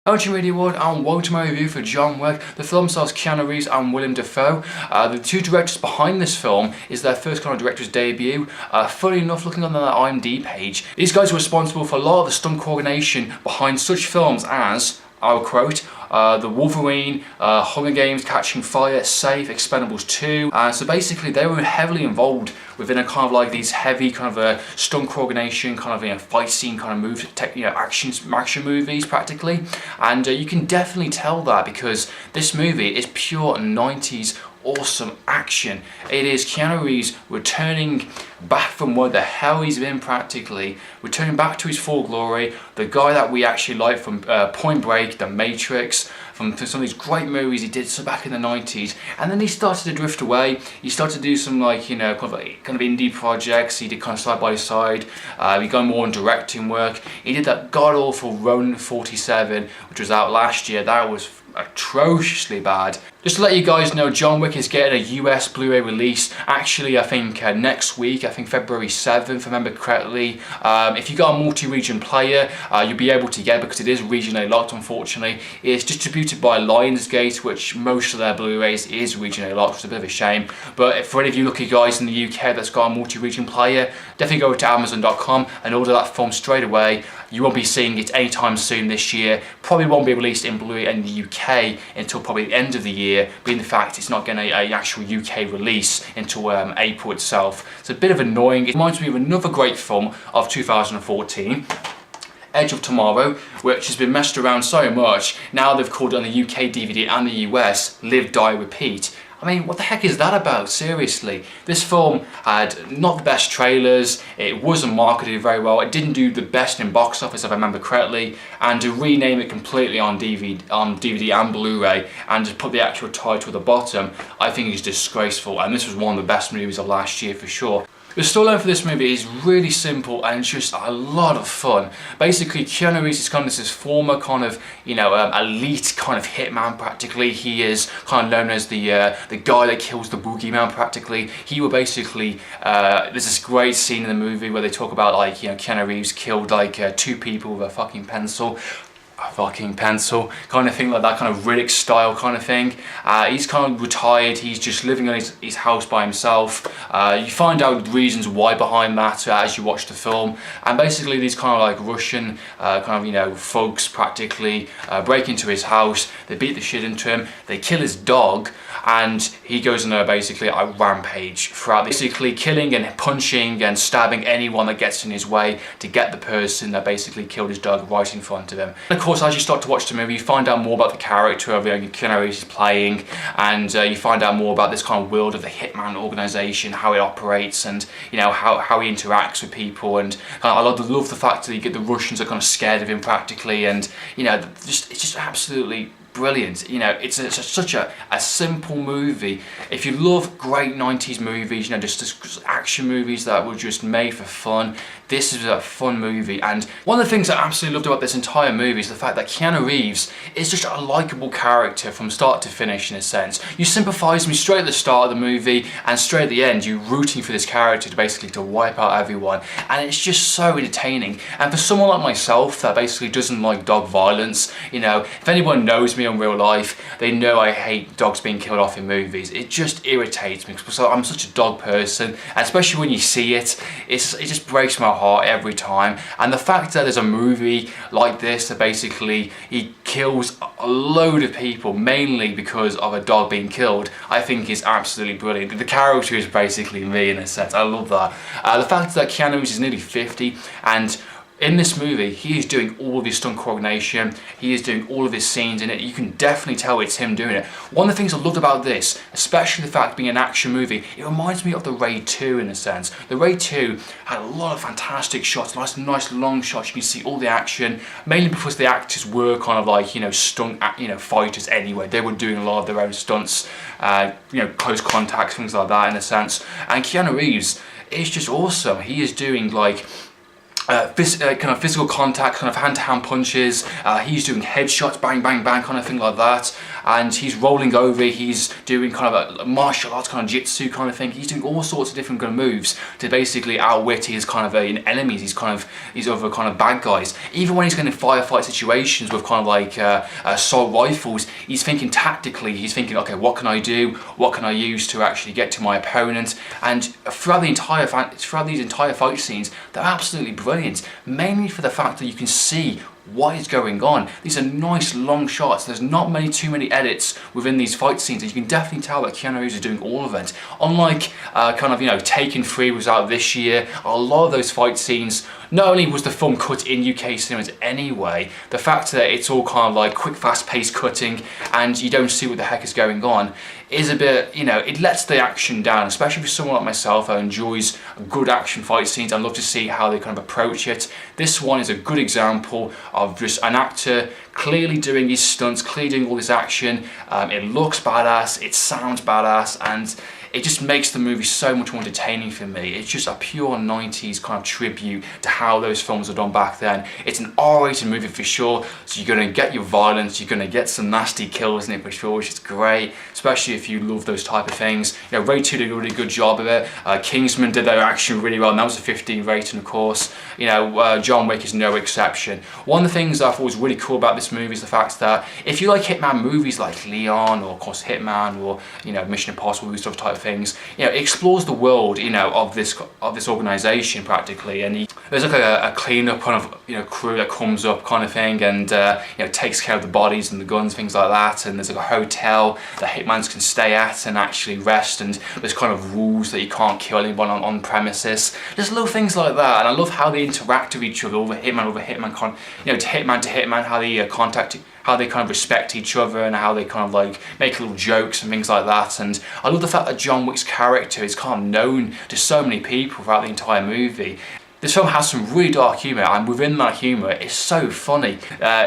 Welcome to Award and welcome to my review for John Wick. The film stars Keanu Reeves and Willem Dafoe. The two directors behind this film is their first kind of director's debut. Funny enough, looking on their IMDb page, these guys were responsible for a lot of the stunt coordination behind such films as, I'll quote, The Wolverine, Hunger Games, Catching Fire, Safe, Expendables 2. So basically they were heavily involved within a kind of like these heavy kind of stunt coordination, kind of fight scene kind of move, action movies practically. And you can definitely tell that because this movie is pure 90s awesome action. It is Keanu Reeves returning back from where the hell he's been practically, returning back to his full glory, the guy that we actually like from Point Break, The Matrix, from some of these great movies he did back in the 90s, and then he started to drift away. He started to do some kind of indie projects. He did kind of side by side. He got more on directing work. He did that god awful Ronin 47, which was out last year. That was atrociously bad. Just to let you guys know, John Wick is getting a US Blu-ray release actually I think next week, I think February 7th if I remember correctly. If you got a multi-region player, you'll be able to get it because it is regionally locked unfortunately. It's distributed by Lionsgate, which most of their Blu-rays is regionally locked, which is a bit of a shame. But for any of you lucky guys in the UK that's got a multi-region player, definitely go to Amazon.com and order that film straight away. You won't be seeing it anytime soon this year. Probably won't be released in Blu-ray in the UK until probably the end of the year, being the fact it's not getting an actual UK release until April itself. It's a bit of annoying. It reminds me of another great film of 2014. Edge of Tomorrow, which has been messed around so much. Now they've called it on the UK DVD and the US, Live, Die, Repeat. I mean, what the heck is that about? Seriously. This film had not the best trailers, it wasn't marketed very well, it didn't do the best in box office if I remember correctly, and to rename it completely on DVD and Blu-ray and just put the actual title at the bottom, I think is disgraceful, and this was one of the best movies of last year for sure. The storyline for this movie is really simple and just a lot of fun. Basically, Keanu Reeves is kind of this former kind of, elite kind of hitman practically. He is kind of known as the guy that kills the boogeyman practically. He will basically, there's this great scene in the movie where they talk about Keanu Reeves killed two people with a fucking pencil. Kind of thing like that, kind of Riddick style kind of thing. He's kind of retired, he's just living on his house by himself. You find out reasons why behind that as you watch the film, and basically these kind of Russian folks practically break into his house, they beat the shit into him, they kill his dog, and he goes on basically a rampage throughout, basically killing and punching and stabbing anyone that gets in his way to get the person that basically killed his dog right in front of him. And of course, as you start to watch the movie, you find out more about the character of Keanu Reeves is playing, and you find out more about this kind of world of the hitman organization, how it operates, and how he interacts with people. And I love the fact that you get the Russians are kind of scared of him practically, and it's just absolutely brilliant. It's such a simple movie. If you love great 90s movies, just action movies that were just made for fun, this is a fun movie. And one of the things I absolutely loved about this entire movie is the fact that Keanu Reeves is just a likeable character from start to finish in a sense. You sympathise with me straight at the start of the movie, and straight at the end you're rooting for this character to basically wipe out everyone, and it's just so entertaining. And for someone like myself that basically doesn't like dog violence, if anyone knows me in real life, they know I hate dogs being killed off in movies. It just irritates me because I'm such a dog person, and especially when you see it, it just breaks my heart every time. And the fact that there's a movie like this that basically he kills a load of people mainly because of a dog being killed, I think is absolutely brilliant. The character is basically me in a sense. I love that. The fact that Keanu Reeves is nearly 50, and in this movie, he is doing all of his stunt coordination, he is doing all of his scenes in it. You can definitely tell it's him doing it. One of the things I loved about this, especially the fact being an action movie, it reminds me of The Raid 2 in a sense. The Raid 2 had a lot of fantastic shots, nice long shots. You can see all the action, mainly because the actors were kind of stunt fighters anyway. They were doing a lot of their own stunts, close contacts, things like that in a sense. And Keanu Reeves is just awesome. He is doing kind of physical contact, kind of hand-to-hand punches. He's doing headshots, bang, bang, bang, kind of thing like that. And he's rolling over. He's doing kind of a martial arts kind of jitsu kind of thing. He's doing all sorts of different kind of moves to basically outwit his kind of enemies. These other kind of bad guys. Even when he's going to firefight situations with kind of like assault rifles, he's thinking tactically. He's thinking, okay, what can I do? What can I use to actually get to my opponent? And throughout these entire fight scenes, they're absolutely brilliant. Mainly for the fact that you can see what is going on. These are nice long shots. There's not too many edits within these fight scenes, and you can definitely tell that Keanu Reeves is doing all of it. Unlike kind of, you know, Taken 3 was out this year, a lot of those fight scenes, not only was the film cut in UK cinemas anyway, the fact that it's all kind of like quick, fast-paced cutting and you don't see what the heck is going on is a bit, you know, it lets the action down, especially for someone like myself who enjoys good action fight scenes. I love to see how they kind of approach it. This one is a good example of just an actor clearly doing his stunts, clearly doing all this action. It looks badass, it sounds badass, and it just makes the movie so much more entertaining for me. It's just a pure 90s kind of tribute to how those films were done back then. It's an R-rated movie for sure, so you're going to get your violence, you're going to get some nasty kills in it for sure, which is great, especially if you love those type of things. You know, Raid 2 did a really good job of it. Kingsman did their action really well, and that was a 15 rating, of course. You know, John Wick is no exception. One of the things that I thought was really cool about this movie is the fact that if you like Hitman movies like Leon, or of course Hitman, or, you know, Mission Impossible, these stuff type of things, you know, it explores the world, you know, of this organization practically, and there's like a cleanup kind of, you know, crew that comes up kind of thing, and you know, takes care of the bodies and the guns, things like that. And there's like a hotel that hitmans can stay at and actually rest, and there's kind of rules that you can't kill anyone on premises. Just little things like that, and I love how they interact with each other, over hitman, you know, to hitman, how they how they kind of respect each other, and how they kind of like make little jokes and things like that. And I love the fact that John Wick's character is kind of known to so many people throughout the entire movie. This film has some really dark humour, and within that humour, it's so funny,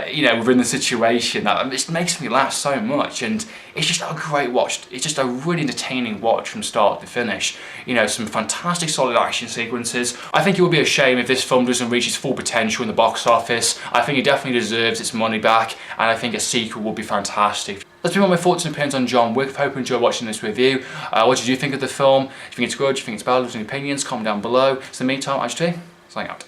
you know, within the situation, that it makes me laugh so much, and it's just a great watch. It's just a really entertaining watch from start to finish. You know, some fantastic solid action sequences. I think it would be a shame if this film doesn't reach its full potential in the box office. I think it definitely deserves its money back, and I think a sequel would be fantastic. That's been all my thoughts and opinions on John Wick. I hope you enjoyed watching this review. What did you think of the film? Do you think it's good? Do you think it's bad? Do you have any opinions? Comment down below. So in the meantime, I'm signing out.